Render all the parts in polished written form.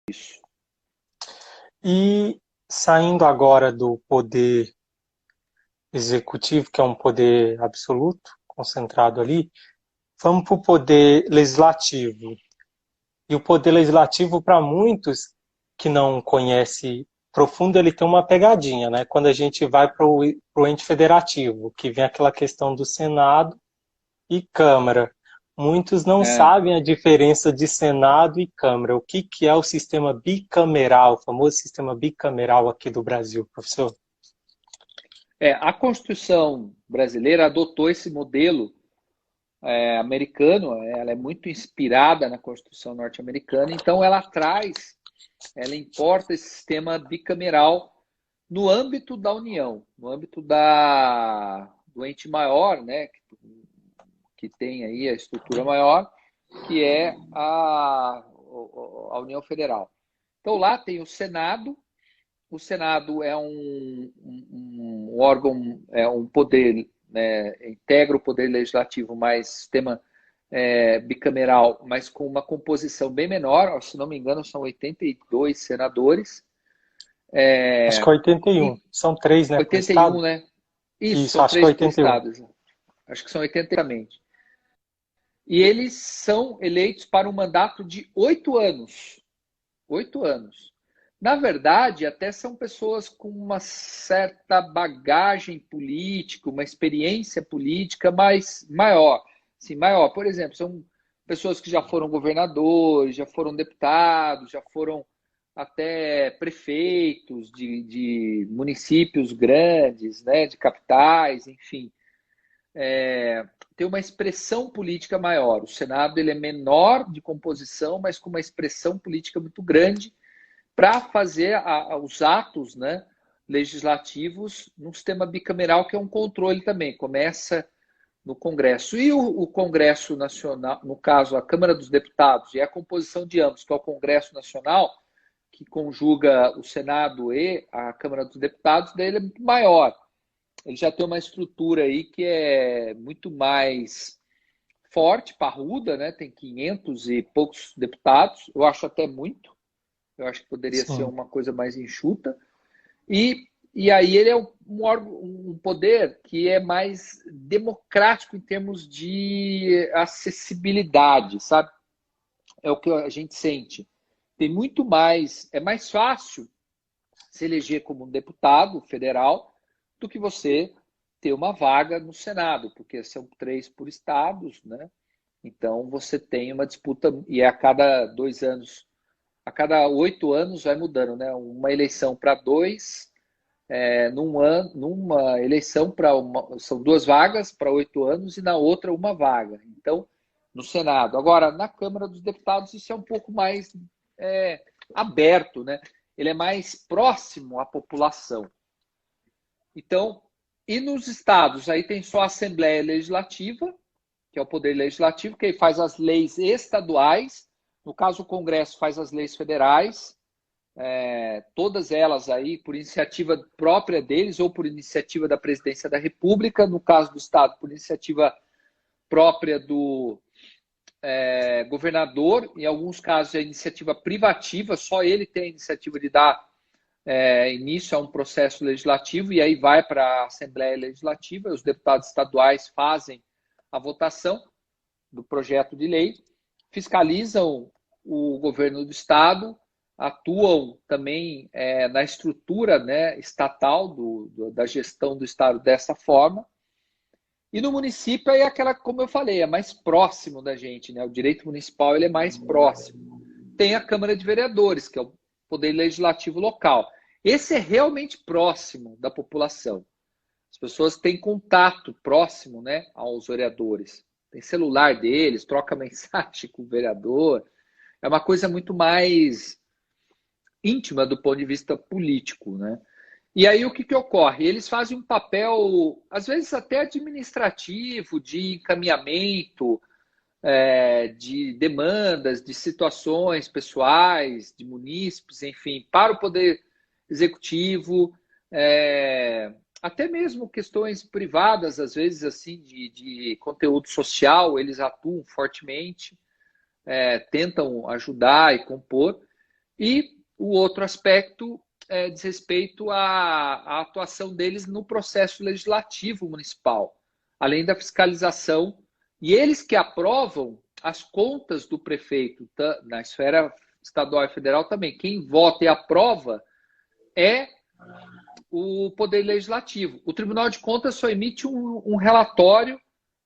Isso. E saindo agora do poder executivo, que é um poder absoluto, concentrado ali, vamos para o poder legislativo. E o poder legislativo, para muitos que não conhecem profundo, ele tem uma pegadinha, né? Quando a gente vai para o ente federativo, que vem aquela questão do Senado e Câmara. Muitos não É, sabem a diferença de Senado e Câmara. O que, que é o sistema bicameral, o famoso sistema bicameral aqui do Brasil, professor? a Constituição brasileira adotou esse modelo americano, ela é muito inspirada na Constituição norte-americana, então ela importa esse sistema bicameral no âmbito da União, no âmbito do ente maior, né, que tem aí a estrutura maior, que é a União Federal. Então lá tem o Senado é um órgão, é um poder, né, integra o poder legislativo, mais sistema bicameral, mas com uma composição bem menor, se não me engano, são 82 senadores. Acho que é 81. E São três, né, por 81, estado? né? Isso, Isso, são acho que é três por 81. estado. Acho que são 80 exatamente. E eles são eleitos para um mandato de 8 anos. 8 anos. Na verdade, até são pessoas com uma certa bagagem política, uma experiência política mais maior. Assim, maior. Por exemplo, são pessoas que já foram governadores, já foram deputados, já foram até prefeitos de municípios grandes, né, de capitais, enfim. Tem uma expressão política maior. O Senado ele é menor de composição, mas com uma expressão política muito grande para fazer os atos, né, legislativos num sistema bicameral, que é um controle também. Começa no Congresso. E o Congresso Nacional, no caso, a Câmara dos Deputados, e a composição de ambos, que é o Congresso Nacional, que conjuga o Senado e a Câmara dos Deputados, dele é muito maior. Ele já tem uma estrutura aí que é muito mais forte, parruda, né? Tem 500 e poucos deputados, eu acho até muito. Eu acho que poderia ser Sim. uma coisa mais enxuta. E aí ele é um poder que é mais democrático em termos de acessibilidade, sabe? É o que a gente sente. Tem muito mais, é mais fácil se eleger como um deputado federal do que você ter uma vaga no Senado, porque são 3 por estados, né? Então você tem uma disputa, e é a cada 2 anos, a cada 8 anos vai mudando, né? Uma eleição para dois, numa eleição para uma, são 2 vagas para 8 anos e na outra uma vaga. Então, no Senado. Agora, na Câmara dos Deputados, isso é um pouco mais aberto, né? Ele é mais próximo à população. Então, e nos estados, aí tem só a Assembleia Legislativa, que é o poder legislativo, que faz as leis estaduais. No caso, o Congresso faz as leis federais, todas elas aí por iniciativa própria deles ou por iniciativa da Presidência da República. No caso do Estado, por iniciativa própria do governador. Em alguns casos, é iniciativa privativa, só ele tem a iniciativa de dar início a um processo legislativo, e aí vai para a Assembleia Legislativa, os deputados estaduais fazem a votação do projeto de lei, fiscalizam o governo do Estado, atuam também na estrutura, né, estatal da gestão do Estado dessa forma. E no município é aquela, como eu falei, é mais próximo da gente, né? O direito municipal ele é mais próximo. Tem a Câmara de Vereadores, que é o poder legislativo local. Esse é realmente próximo da população. As pessoas têm contato próximo, né, aos vereadores. Tem celular deles, troca mensagem com o vereador. É uma coisa muito mais íntima do ponto de vista político, né? E aí o que ocorre? Eles fazem um papel, às vezes até administrativo, de encaminhamento, de demandas, de situações pessoais, de munícipes, enfim, para o poder executivo, até mesmo questões privadas, às vezes assim, de conteúdo social, eles atuam fortemente. tentam ajudar e compor. E o outro aspecto diz respeito à atuação deles no processo legislativo municipal, além da fiscalização. E eles que aprovam as contas do prefeito, na esfera estadual e federal também. Quem vota e aprova é o Poder Legislativo. O Tribunal de Contas só emite um relatório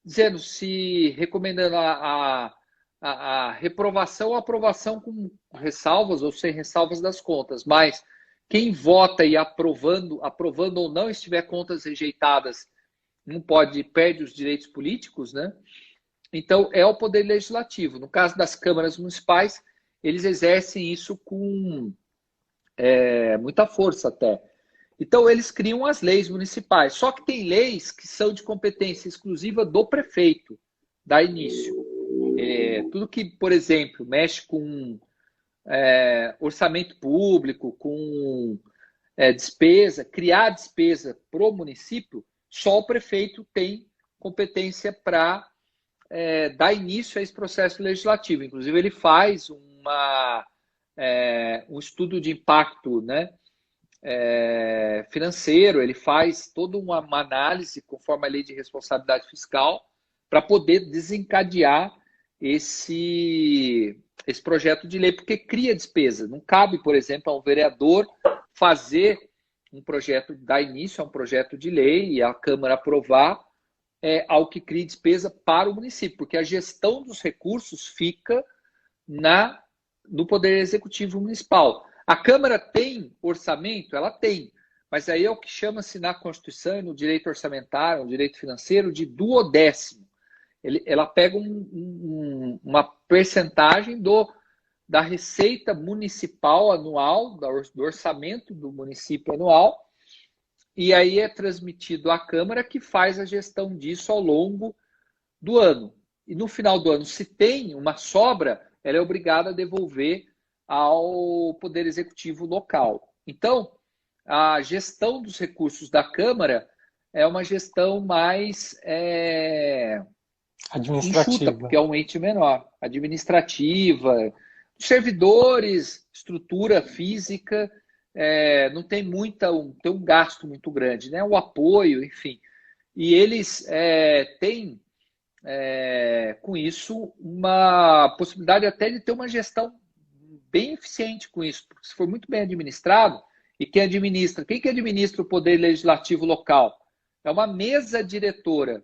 dizendo se recomendando a reprovação ou aprovação com ressalvas ou sem ressalvas das contas. Mas quem vota e aprovando ou não, se tiver contas rejeitadas, não pode, perde os direitos políticos, né? Então, é o Poder Legislativo. No caso das câmaras municipais, eles exercem isso com muita força até. Então, eles criam as leis municipais. Só que tem leis que são de competência exclusiva do prefeito, dá início. Tudo que, por exemplo, mexe com orçamento público, com despesa, criar despesa para o município, só o prefeito tem competência para dar início a esse processo legislativo. Inclusive, ele faz um estudo de impacto, né, financeiro, ele faz toda uma análise conforme a lei de responsabilidade fiscal para poder desencadear esse projeto de lei, porque cria despesa. Não cabe, por exemplo, a um vereador fazer um projeto, dar início a um projeto de lei e a Câmara aprovar algo que crie despesa para o município, porque a gestão dos recursos fica no Poder Executivo Municipal. A Câmara tem orçamento? Ela tem, mas aí é o que chama-se na Constituição e no direito orçamentário, no direito financeiro, de duodécimo. Ela pega uma percentagem da receita municipal anual, do orçamento do município anual, e aí é transmitido à Câmara, que faz a gestão disso ao longo do ano. E no final do ano, se tem uma sobra, ela é obrigada a devolver ao Poder Executivo local. Então, a gestão dos recursos da Câmara é uma gestão mais administrativa, enxuta, porque é um ente menor, administrativa, servidores, estrutura física, não tem tem um gasto muito grande, né? O apoio, enfim. E eles têm, com isso, uma possibilidade até de ter uma gestão bem eficiente com isso, porque se for muito bem administrado, e quem que administra o Poder Legislativo local? É uma mesa diretora,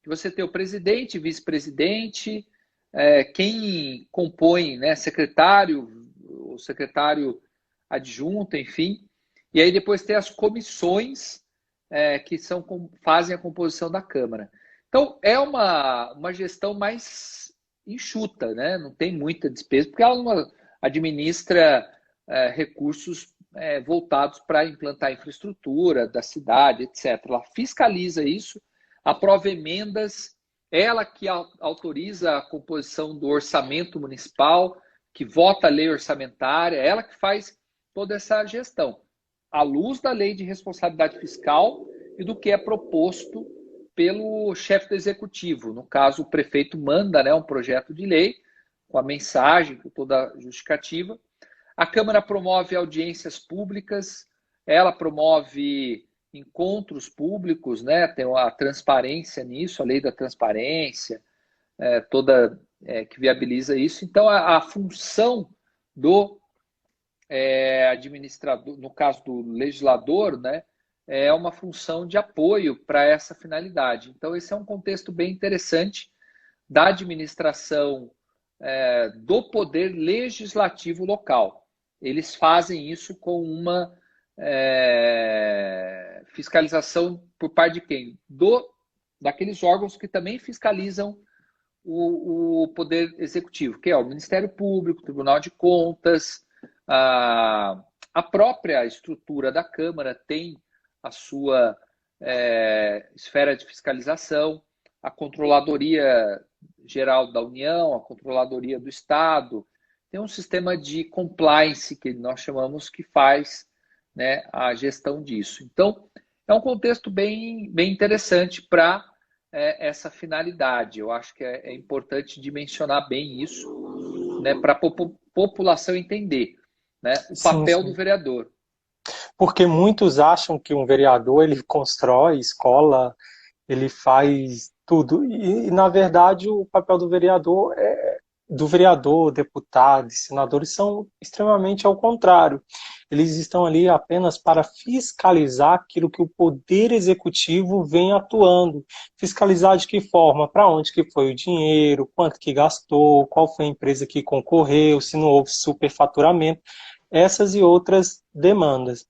que você tem o presidente, vice-presidente, quem compõe, né, secretário, o secretário adjunto, enfim, e aí depois tem as comissões que fazem a composição da Câmara. Então, é uma gestão mais enxuta, né? Não tem muita despesa, porque ela não administra recursos voltados para implantar a infraestrutura da cidade, etc. Ela fiscaliza isso, aprova emendas, ela que autoriza a composição do orçamento municipal, que vota a lei orçamentária, ela que faz toda essa gestão, à luz da lei de responsabilidade fiscal e do que é proposto pelo chefe do executivo. No caso, o prefeito manda, né, um projeto de lei com a mensagem, com toda a justificativa. A Câmara promove audiências públicas, ela promove encontros públicos, né? Tem a transparência nisso, a lei da transparência, toda que viabiliza isso. Então, a função do administrador, no caso do legislador, né, é uma função de apoio para essa finalidade. Então, esse é um contexto bem interessante da administração do poder legislativo local. Eles fazem isso com uma fiscalização por parte de quem? Daqueles órgãos que também fiscalizam o poder executivo, que é o Ministério Público, o Tribunal de Contas, a própria estrutura da Câmara tem a sua esfera de fiscalização, a Controladoria Geral da União, a Controladoria do Estado, tem um sistema de compliance que nós chamamos que faz, né, a gestão disso. Então, é um contexto bem interessante para essa finalidade. Eu acho que é importante dimensionar bem isso. né, para a população entender, né, o Sim, papel do sim. vereador. Porque muitos acham que um vereador ele constrói escola, ele faz tudo. E, na verdade, o papel do vereador, deputados, senadores são extremamente ao contrário. Eles estão ali apenas para fiscalizar aquilo que o poder executivo vem atuando. Fiscalizar de que forma, para onde que foi o dinheiro, quanto que gastou, qual foi a empresa que concorreu, se não houve superfaturamento, essas e outras demandas.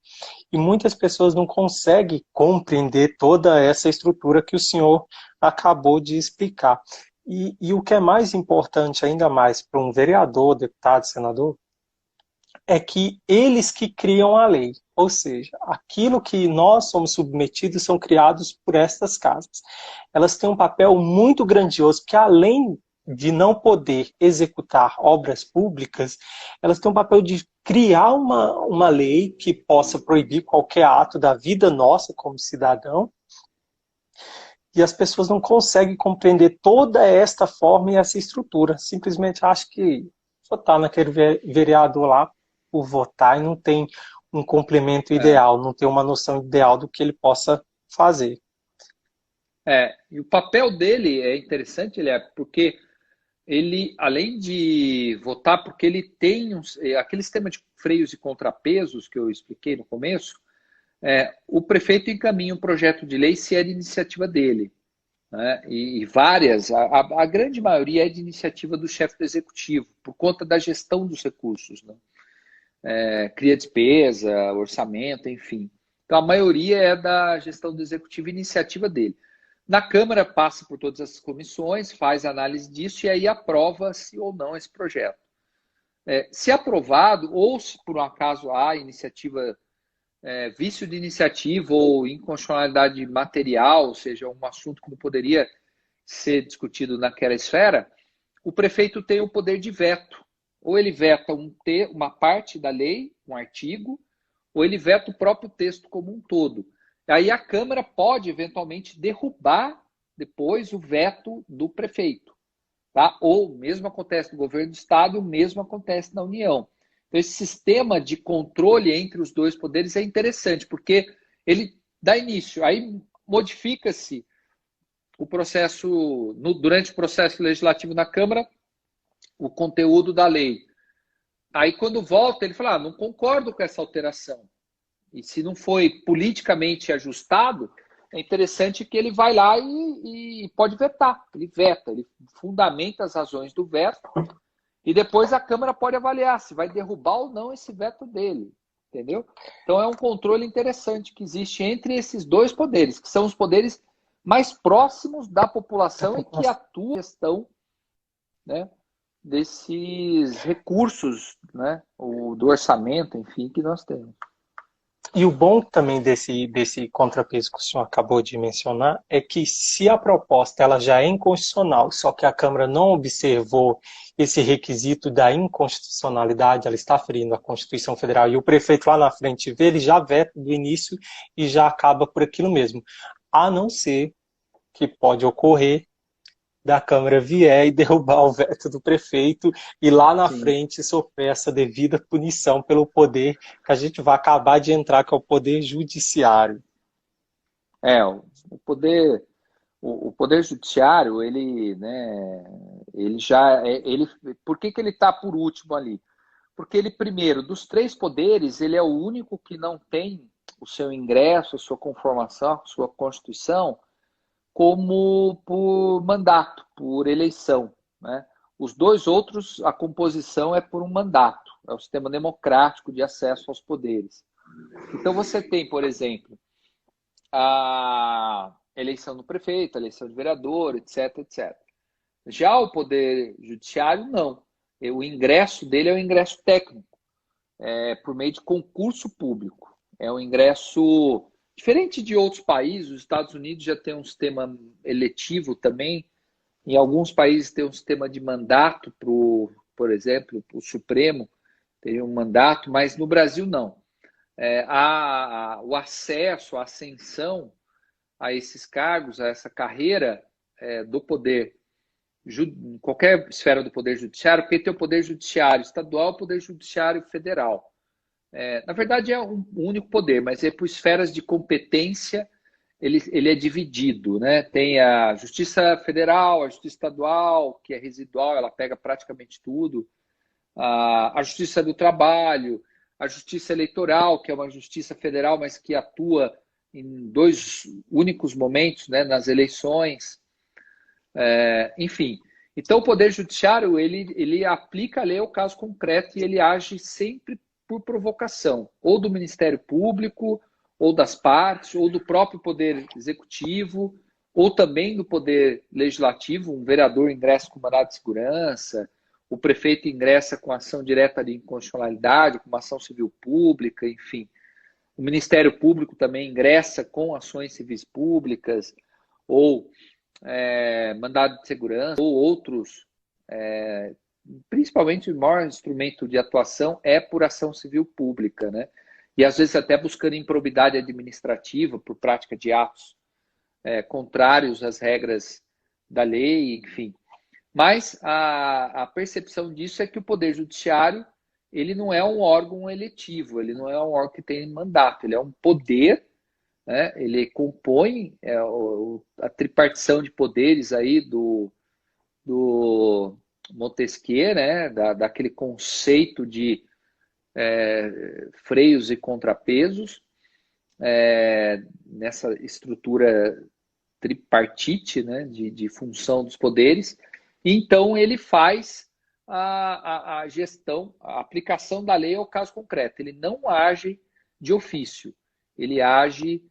E muitas pessoas não conseguem compreender toda essa estrutura que o senhor acabou de explicar. E o que é mais importante, ainda mais para um vereador, deputado, senador, é que eles que criam a lei. Ou seja, aquilo que nós somos submetidos são criados por estas casas. Elas têm um papel muito grandioso, que além de não poder executar obras públicas, elas têm um papel de criar uma lei que possa proibir qualquer ato da vida nossa como cidadão, e as pessoas não conseguem compreender toda esta forma e essa estrutura. Simplesmente acham que votar naquele vereador lá por votar e não tem um complemento É, ideal, não tem uma noção ideal do que ele possa fazer. e o papel dele é interessante, ele é porque ele, além de votar, porque ele tem aquele sistema de freios e contrapesos que eu expliquei no começo, o prefeito encaminha um projeto de lei se é de iniciativa dele, né? E várias, a grande maioria é de iniciativa do chefe do executivo, por conta da gestão dos recursos, né? Cria despesa, orçamento, enfim. Então a maioria é da gestão do executivo, iniciativa dele. Na Câmara passa por todas as comissões, faz análise disso e aí aprova-se ou não esse projeto. Se aprovado, ou se por um acaso há iniciativa, vício de iniciativa ou inconstitucionalidade material, ou seja, um assunto que não poderia ser discutido naquela esfera, o prefeito tem o poder de veto. Ou ele veta uma parte da lei, um artigo, ou ele veta o próprio texto como um todo. Aí a Câmara pode, eventualmente, derrubar depois o veto do prefeito. Tá? Ou o mesmo acontece no governo do Estado, e o mesmo acontece na União. Então, esse sistema de controle entre os dois poderes é interessante, porque ele dá início, aí modifica-se o processo, durante o processo legislativo na Câmara, o conteúdo da lei. Aí, quando volta, ele fala: não concordo com essa alteração. E se não foi politicamente ajustado, é interessante que ele vai lá e pode vetar. Ele veta, ele fundamenta as razões do veto e depois a Câmara pode avaliar se vai derrubar ou não esse veto dele. Entendeu? Então é um controle interessante que existe entre esses dois poderes, que são os poderes mais próximos da população e que atuam na gestão, né, desses recursos, né, do orçamento, enfim, que nós temos. E o bom também desse contrapeso que o senhor acabou de mencionar é que se a proposta ela já é inconstitucional, só que a Câmara não observou esse requisito da inconstitucionalidade, ela está ferindo a Constituição Federal e o prefeito lá na frente vê, ele já veta do início e já acaba por aquilo mesmo. A não ser que pode ocorrer da Câmara vier e derrubar o veto do prefeito e lá na Sim. frente sofrer essa devida punição pelo poder que a gente vai acabar de entrar, que é o poder judiciário. O poder, o poder judiciário, ele, né, ele já, ele, por que ele está por último ali? Porque ele, primeiro, dos três poderes, ele é o único que não tem o seu ingresso, a sua conformação, a sua constituição, como por mandato, por eleição, né? Os dois outros, a composição é por um mandato, é o sistema democrático de acesso aos poderes. Então você tem, por exemplo, a eleição do prefeito, a eleição de vereador, etc, etc. Já o poder judiciário, não. O ingresso dele é o ingresso técnico, por meio de concurso público. É um ingresso diferente de outros países. Os Estados Unidos já tem um sistema eletivo também. Em alguns países tem um sistema de mandato, por exemplo, para o Supremo tem um mandato, mas no Brasil não. O acesso, a ascensão a esses cargos, a essa carreira do poder em qualquer esfera do Poder Judiciário, porque tem o Poder Judiciário estadual e o Poder Judiciário federal. Na verdade, é um único poder, mas é por esferas de competência, ele é dividido, né? Tem a Justiça Federal, a Justiça Estadual, que é residual, ela pega praticamente tudo, a Justiça do Trabalho, a Justiça Eleitoral, que é uma justiça federal, mas que atua em 2 únicos momentos, né, nas eleições, enfim. Então, o Poder Judiciário, ele aplica a lei ao caso concreto e ele age sempre por provocação, ou do Ministério Público, ou das partes, ou do próprio Poder Executivo, ou também do Poder Legislativo. Um vereador ingressa com mandado de segurança, o prefeito ingressa com ação direta de inconstitucionalidade, com uma ação civil pública, enfim. O Ministério Público também ingressa com ações civis públicas, ou mandado de segurança, ou outros, principalmente o maior instrumento de atuação é por ação civil pública, né? E às vezes até buscando improbidade administrativa por prática de atos contrários às regras da lei, enfim. Mas a percepção disso é que o Poder Judiciário, ele não é um órgão eletivo, ele não é um órgão que tem mandato, ele é um poder, né? Ele compõe a tripartição de poderes aí do Montesquieu, né? Daquele conceito de freios e contrapesos, nessa estrutura tripartite, né? de função dos poderes. Então, ele faz a gestão, a aplicação da lei ao caso concreto. Ele não age de ofício, ele age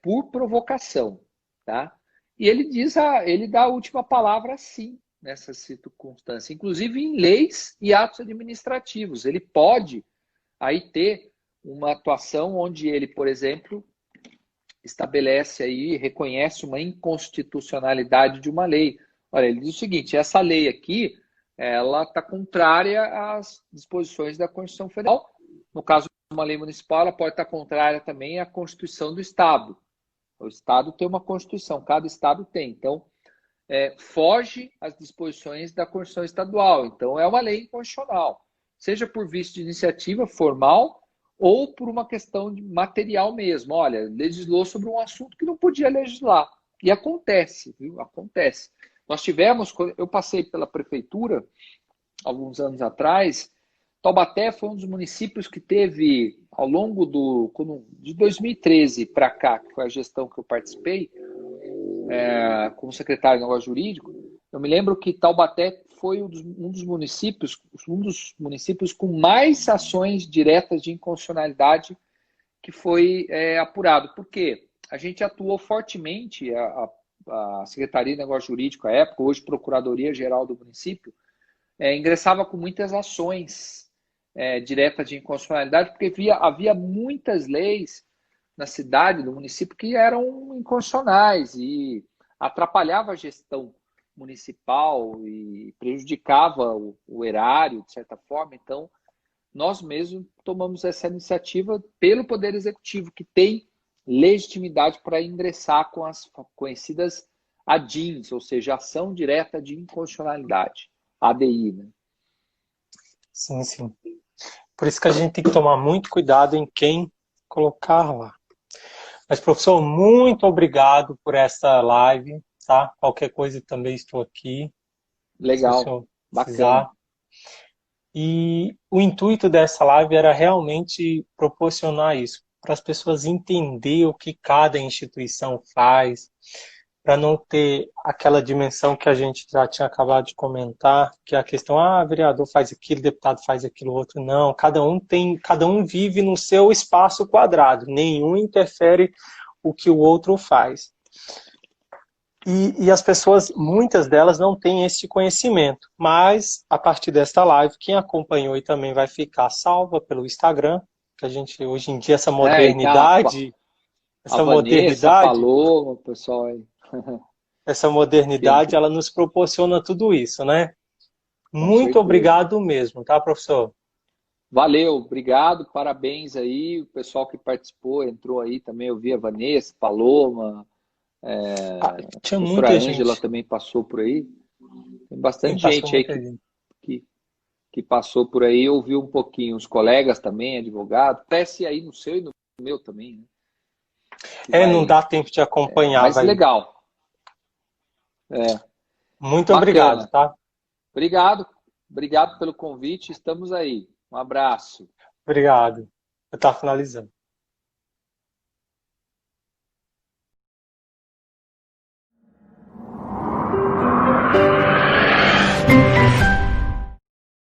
por provocação, tá? E ele dá a última palavra, sim, nessa circunstância, inclusive em leis e atos administrativos. Ele pode aí ter uma atuação onde ele, por exemplo, estabelece aí, reconhece uma inconstitucionalidade de uma lei. Olha, ele diz o seguinte: essa lei aqui, ela está contrária às disposições da Constituição Federal. No caso de uma lei municipal, ela pode estar contrária também à Constituição do Estado. O Estado tem uma Constituição, cada Estado tem. Então, foge às disposições da Constituição Estadual. Então, é uma lei inconstitucional, seja por vício de iniciativa formal ou por uma questão de material mesmo. Olha, legislou sobre um assunto que não podia legislar. E acontece, viu? Acontece. Nós tivemos, eu passei pela prefeitura alguns anos atrás. Taubaté foi um dos municípios que teve, ao longo de 2013 para cá, que foi a gestão que eu participei, como secretário de negócio jurídico, eu me lembro que Taubaté foi um dos municípios com mais ações diretas de inconstitucionalidade que foi apurado. Por quê? A gente atuou fortemente, a Secretaria de Negócio Jurídico, à época, hoje Procuradoria-Geral do município, ingressava com muitas ações diretas de inconstitucionalidade, porque havia muitas leis na cidade, no município, que eram inconstitucionais e atrapalhava a gestão municipal e prejudicava o erário, de certa forma. Então, nós mesmos tomamos essa iniciativa pelo Poder Executivo, que tem legitimidade para ingressar com as conhecidas ADINs, ou seja, Ação Direta de Inconstitucionalidade, ADI, né? Sim, sim. Por isso que a gente tem que tomar muito cuidado em quem colocar lá. Mas, professor, muito obrigado por essa live, tá? Qualquer coisa também estou aqui. Legal, se o senhor bacana. precisar. E o intuito dessa live era realmente proporcionar isso, para as pessoas entenderem o que cada instituição faz, para não ter aquela dimensão que a gente já tinha acabado de comentar, que é a questão, vereador faz aquilo, deputado faz aquilo outro. Não, cada um vive no seu espaço quadrado, nenhum interfere o que o outro faz. E as pessoas, muitas delas não têm esse conhecimento, mas a partir desta live, quem acompanhou e também vai ficar salva pelo Instagram, que a gente, hoje em dia, essa modernidade, a Vanessa, falou, pessoal aí. Essa modernidade, ela nos proporciona tudo isso, né? Muito obrigado mesmo, tá, professor? Valeu, obrigado, parabéns aí, o pessoal que participou, entrou aí também, eu vi a Vanessa, Paloma, tinha a muita Ângela gente. também passou por aí. Tem bastante Passou gente aí muita gente. que, que passou por aí, ouviu um pouquinho. Os colegas também, advogados, teste aí no seu e no meu também, né? Não dá tempo de acompanhar, Mas vai. legal. É, Muito obrigado, bacana. tá? Obrigado. Obrigado pelo convite. Estamos aí. Um abraço. Obrigado. Eu estou finalizando.